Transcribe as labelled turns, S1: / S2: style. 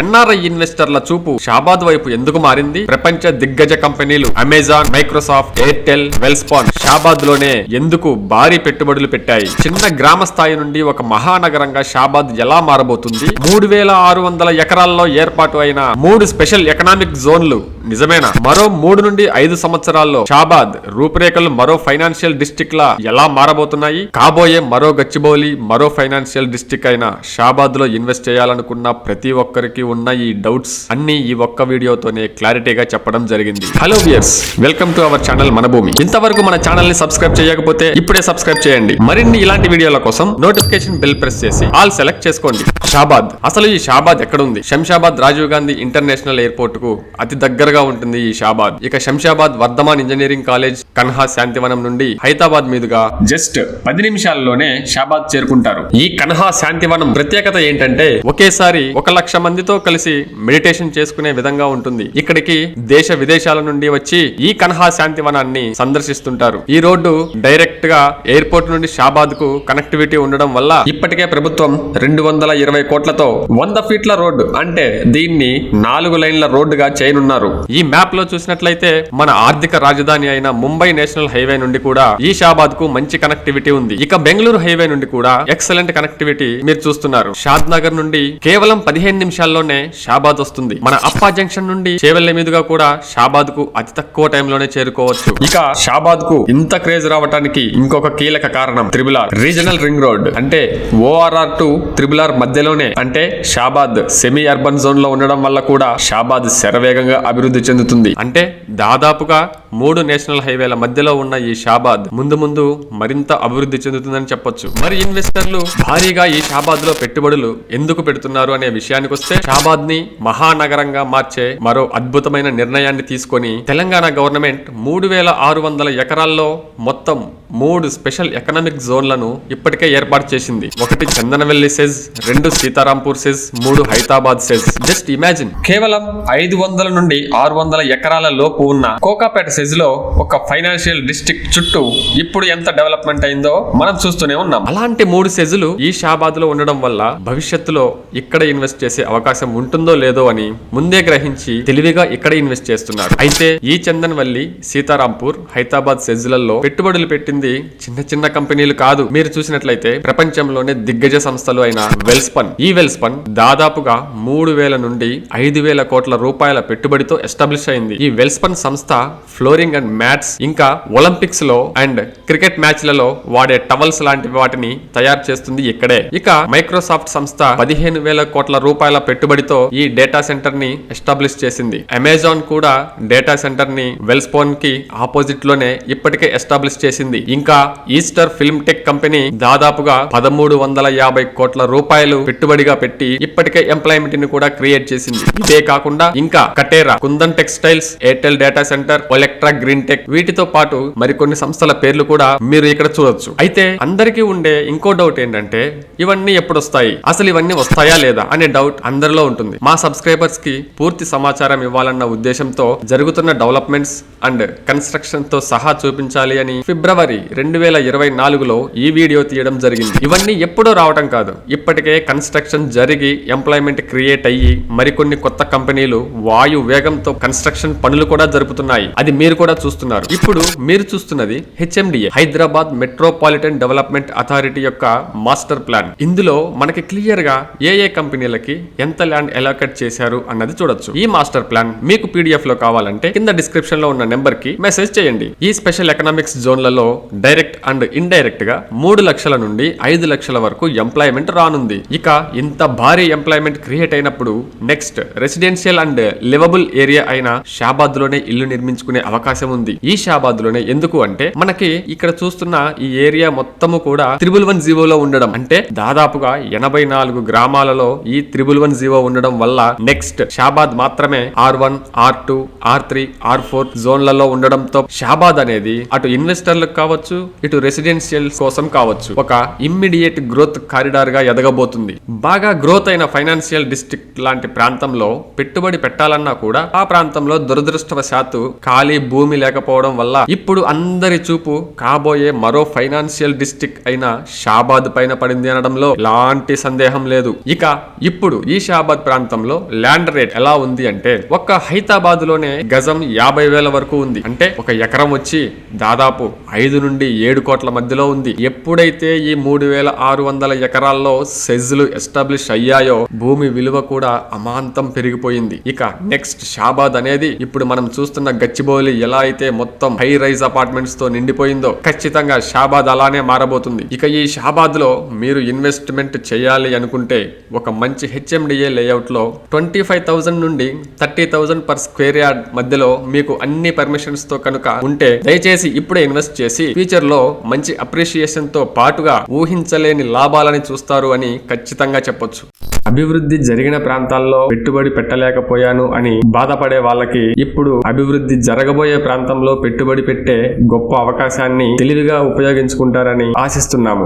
S1: NRI ఇన్వెస్టర్ల చూపు షాబాద్ వైపు ఎందుకు మారింది? ప్రపంచ దిగ్గజ కంపెనీలు అమెజాన్, మైక్రోసాఫ్ట్, ఎయిర్టెల్, వెల్స్పాన్ షాబాద్ లోనే ఎందుకు భారీ పెట్టుబడులు పెట్టాయి? చిన్న గ్రామ స్థాయి నుండి ఒక మహానగరంగా షాబాద్ ఎలా మారబోతుంది? 3600 ఎకరాల్లో ఏర్పాటు అయిన 3 స్పెషల్ ఎకనామిక్ జోన్లు నిజమేనా? మరో 3 నుండి 5 సంవత్సరాల్లో షాబాద్ రూపురేఖలు మరో ఫైనాన్షియల్ డిస్ట్రిక్ట్ లా ఎలా మారబోతున్నాయి? కాబోయే మరో గచ్చిబౌలి, మరో ఫైనాన్షియల్ డిస్ట్రిక్ట్ అయిన షాబాద్ లో ఇన్వెస్ట్ చేయాలనుకున్న ప్రతి ఒక్కరికి ఉన్న ఈ డౌట్స్ అన్ని ఈ ఒక్క వీడియోతోనే క్లారిటీగా చెప్పడం జరిగింది. Hello viewers, welcome to our channel మన భూమి. ఇంతవరకు మన ఛానల్ ని సబ్స్క్రైబ్ చేయకపోతే ఇప్పుడే సబ్స్క్రైబ్ చేయండి. మరిన్ని ఇలాంటి వీడియోల కోసం నోటిఫికేషన్ బెల్ ప్రెస్ చేసి ఆల్ సెలెక్ట్ చేసుకోండి. షాబాద్, అసలు ఈ షాబాద్ ఎక్కడ ఉంది? శంషాబాద్ రాజీవ్ గాంధీ ఇంటర్నేషనల్ ఎయిర్పోర్ట్ కు అతి దగ్గరగా ఉంటుంది ఈ షాబాద్. ఇక శంషాబాద్ వర్ధమాన్ ఇంజనీరింగ్ కాలేజ్, కన్హా శాంతివనం నుండి హైదరాబాద్ మీదుగా జస్ట్ 10 నిమిషాల్లోనే షాబాద్ చేరుకుంటారు. ఈ కన్హా శాంతివనం ప్రత్యేకత ఏంటంటే ఒకేసారి 1,00,000 మందితో కలిసి మెడిటేషన్ చేసుకునే విధంగా ఉంటుంది. ఇక్కడికి దేశ విదేశాల నుండి వచ్చి ఈ కన్హా శాంతివనాన్ని సందర్శిస్తుంటారు. ఈ రోడ్డు డైరెక్ట్ గా ఎయిర్పోర్ట్ నుండి షాబాద్ కు కనెక్టివిటీ ఉండడం వల్ల ఇప్పటికే ప్రభుత్వం 220 కోట్లతో 100 ఫీట్ల రోడ్డు, అంటే దీన్ని 4 లైన్ల రోడ్డుగా చేయనున్నారు. ఈ మ్యాప్ లో చూసినట్లయితే మన ఆర్థిక రాజధాని అయిన ముంబై నేషనల్ హైవే నుండి కూడా ఈ షాబాద్ కు మంచి కనెక్టివిటీ ఉంది. ఇక బెంగళూరు హైవే నుండి కూడా ఎక్సలెంట్ కనెక్టివిటీ మీరు చూస్తున్నారు. షాద్ నగర్ నుండి కేవలం 15 నిమిషాల్లోనే షాబాద్ వస్తుంది. మన అప్పా జంక్షన్ నుండి చేవెళ్ల మీదుగా కూడా షాబాద్ కు అతి తక్కువ టైంలోనే చేరుకోవచ్చు. ఇక షాబాద్ కు ఇంత క్రేజ్ రావడానికి ఇంకొక కీలక కారణం triple R regional ring road. అంటే ORR టు త్రిబుల్ ఆర్ మధ్యలోనే, అంటే షాబాద్ సెమీ అర్బన్ జోన్ లో ఉండడం వల్ల కూడా షాబాద్ శరవేగంగా అభివృద్ధి చెందుతుంది. అంటే దాదాపుగా 3 నేషనల్ హైవేల మధ్యలో ఉన్న ఈ షాబాద్ ముందు ముందు మరింత అభివృద్ధి చెందుతుందని చెప్పొచ్చు. మరి ఇన్వెస్టర్లు భారీగా ఈ షాబాద్ లో పెట్టుబడులు ఎందుకు పెడుతున్నారు అనే విషయానికి వస్తే, షాబాద్ ని మహానగరంగా మార్చే మరో అద్భుతమైన నిర్ణయాన్ని తీసుకొని తెలంగాణ గవర్నమెంట్ 3600 ఎకరాల్లో మొత్తం 3 స్పెషల్ ఎకనామిక్ జోన్లను ఇప్పటికే ఏర్పాటు చేసింది. 1 Chandanavelli SEZ, 2 Sitarampur SEZ, 3 Hyderabad SEZ. Just imagine, కేవలం 500 నుండి 600 ఎకరాల లోపు ఉన్న కోకాపేట సెజ్ లో ఒక ఫైనాన్షియల్ డిస్ట్రిక్ట్ చుట్టూ ఇప్పుడు ఎంత డెవలప్మెంట్ అయిందో మనం చూస్తూనే ఉన్నాం. అలాంటి 3 సెజులు ఈ షాబాద్ లో ఉండడం వల్ల భవిష్యత్తులో ఇక్కడ ఇన్వెస్ట్ చేసే అవకాశం ఉంటుందో లేదో అని ముందే గ్రహించి తెలివిగా ఇక్కడ ఇన్వెస్ట్ చేస్తున్నారు. అయితే ఈ చందనవల్లి, సీతారాంపూర్, హైదరాబాద్ సెజ్లలో పెట్టుబడులు పెట్టింది చిన్న చిన్న కంపెనీలు కాదు. మీరు చూసినట్లయితే ప్రపంచంలోనే దిగ్గజ సంస్థలు అయిన వెల్స్పన్, ఈ వెల్స్పన్ దాదాపుగా 3000 నుండి 5000 కోట్ల రూపాయల పెట్టుబడితో ఎస్టాబ్లిష్ అయింది. ఈ వెల్స్పన్ సంస్థ ఫ్లోరింగ్ అండ్ మ్యాట్స్, ఇంకా ఒలింపిక్స్ లో అండ్ క్రికెట్ మ్యాచ్లలో వాడే టవల్స్ లాంటి వాటిని తయారు చేస్తుంది ఇక్కడే. ఇక మైక్రోసాఫ్ట్ సంస్థ 15,000 కోట్ల రూపాయల పెట్టుబడితో ఈ డేటా సెంటర్ ని ఎస్టాబ్లిష్ చేసింది. అమెజాన్ కూడా డేటా సెంటర్ ని వెల్స్పాన్ కి ఆపోజిట్ లోనే ఇప్పటికే ఎస్టాబ్లిష్ చేసింది. ఇంకా ఈస్టర్ ఫిల్మ్ టెక్ కంపెనీ దాదాపుగా 1350 కోట్ల రూపాయలు పెట్టుబడిగా పెట్టి ఇప్పటికే ఎంప్లాయ్మెంట్ ని కూడా క్రియేట్ చేసింది. ఇదే కాకుండా ఇంకా Katera, Kundan textiles, Airtel data center, Electra green tech, వీటితో పాటు మరికొన్ని సంస్థల పేర్లు కూడా మీరు ఇక్కడ చూడొచ్చు. అయితే అందరికీ ఉండే ఇంకో డౌట్ ఏంటంటే, ఇవన్నీ ఎప్పుడు వస్తాయి, అసలు ఇవన్నీ వస్తాయా లేదా అనే డౌట్ అందరిలో ఉంటుంది. మా సబ్స్క్రైబర్స్ కి పూర్తి సమాచారం ఇవ్వాలన్న ఉద్దేశంతో జరుగుతున్న డెవలప్మెంట్స్ అండ్ కన్స్ట్రక్షన్ తో సహా చూపించాలి అని ఫిబ్రవరి 2024లో ఈ వీడియో తీయడం జరిగింది. ఇవన్నీ ఎప్పుడో రావటం కాదు, ఇప్పటికే కన్స్ట్రక్షన్ జరిగి ఎంప్లాయ్మెంట్ క్రియేట్ అయ్యి మరికొన్ని కొత్త కంపెనీలు వాయు వేగంతో కన్స్ట్రక్షన్ పనులు కూడా జరుపుతున్నాయి. అది మీరు కూడా చూస్తున్నారు. ఇప్పుడు మీరు చూస్తున్నది HMDA, Hyderabad metropolitan development authority యొక్క మాస్టర్ ప్లాన్. ఇందులో మనకి క్లియర్ గా ఏ కంపెనీలకి ఎంత ల్యాండ్ అలోకేట్ చేశారు అన్నది చూడొచ్చు. ఈ మాస్టర్ ప్లాన్ మీకు PDF లో కావాలంటే కింద డిస్క్రిప్షన్ లో ఉన్న నెంబర్ కి మెసేజ్ చేయండి. ఈ స్పెషల్ ఎకనామిక్స్ జోన్లలో డైరెక్ట్ అండ్ ఇండైరెక్ట్ గా 3 లక్షల నుండి 5 లక్షల వరకు ఎంప్లాయ్మెంట్ రానుంది. ఇక ఇంత భారీ ఎంప్లాయ్మెంట్ క్రియేట్ అయినప్పుడు next residential and liveable area అయిన షాబాద్ లోనే ఇల్లు నిర్మించుకునే అవకాశం ఉంది. ఈ షాబాద్ లోనే ఎందుకు అంటే, మనకి ఇక్కడ చూస్తున్న ఈ ఏరియా మొత్తము కూడా 311 లో ఉండడం, అంటే దాదాపుగా 84 గ్రామాలలో ఈ 311 ఉండడం వల్ల నెక్స్ట్ షాబాద్ మాత్రమే R1, R2, R3, R4 జోన్లలో ఉండడంతో షాబాద్ అనేది అటు ఇన్వెస్టర్లకు కావచ్చు, ఇటు రెసిడెన్షియల్ కోసం కావచ్చు, ఒక ఇమ్మీడియట్ గ్రోత్ కారిడార్ గా ఎదగబోతుంది. బాగా గ్రోత్ అయిన ఫైనాన్షియల్ డిస్ట్రిక్ట్ లాంటి ప్రాంతంలో పెట్టుబడి పెట్టాలన్నా కూడా ఆ ప్రాంతంలో దురదృష్టవశాత్తు ఖాళీ భూమి లేకపోవడం వల్ల ఇప్పుడు అందరి చూపు కాబోయే మరో ఫైనాన్షియల్ డిస్ట్రిక్ట్ అయిన షాబాద్ పైన పడింది అనడంలో ఎలాంటి సందేహం లేదు. ఇక ఇప్పుడు ఈ షాబాద్ ప్రాంతంలో ల్యాండ్ రేట్ ఎలా ఉంది అంటే ఒక్క హైదరాబాద్ లోనే గజం 50,000 వరకు ఉంది. అంటే ఒక ఎకరం వచ్చి దాదాపు 5 నుండి 7 కోట్ల మధ్యలో ఉంది. ఎప్పుడైతే ఈ 3,600 ఎకరాల్లో సెజ్లు ఎస్టాబ్లిష్ అయ్యాయో భూమి విలువ కూడా అమాంతం పెరిగిపోయింది. ఇక నెక్స్ట్ షాబాద్ అనేది ఇప్పుడు మనం చూస్తున్న గచ్చిబౌలి ఎలా అయితే మొత్తం హై రైజ్ అపార్ట్మెంట్స్ తో నిండిపోయిందో ఖచ్చితంగా షాబాద్ అలానే మారబోతుంది. ఇక ఈ షాబాద్ లో మీరు ఇన్వెస్ట్మెంట్ చేయాలి అనుకుంటే ఒక మంచి HMDA లేఅవుట్ లో 25,000 నుండి 30,000 పర్ స్క్వేర్ యార్డ్ మధ్యలో మీకు అన్ని పర్మిషన్స్ తో కనుక ఉంటే దయచేసి ఇప్పుడే ఇన్వెస్ట్ చేసి ఫ్యూచర్ లో మంచి అప్రిషియేషన్ తో పాటుగా ఊహించలేని లాభాలని చూస్తారు అని ఖచ్చితంగా చెప్పొచ్చు. అభివృద్ధి జరిగిన ప్రాంతాల్లో పెట్టుబడి పెట్టలేకపోయాను అని బాధపడే వాళ్ళకి ఇప్పుడు అభివృద్ధి జరగబోయే ప్రాంతంలో పెట్టుబడి పెట్టే గొప్ప అవకాశాన్ని తెలివిగా ఉపయోగించుకుంటారని ఆశిస్తున్నాము.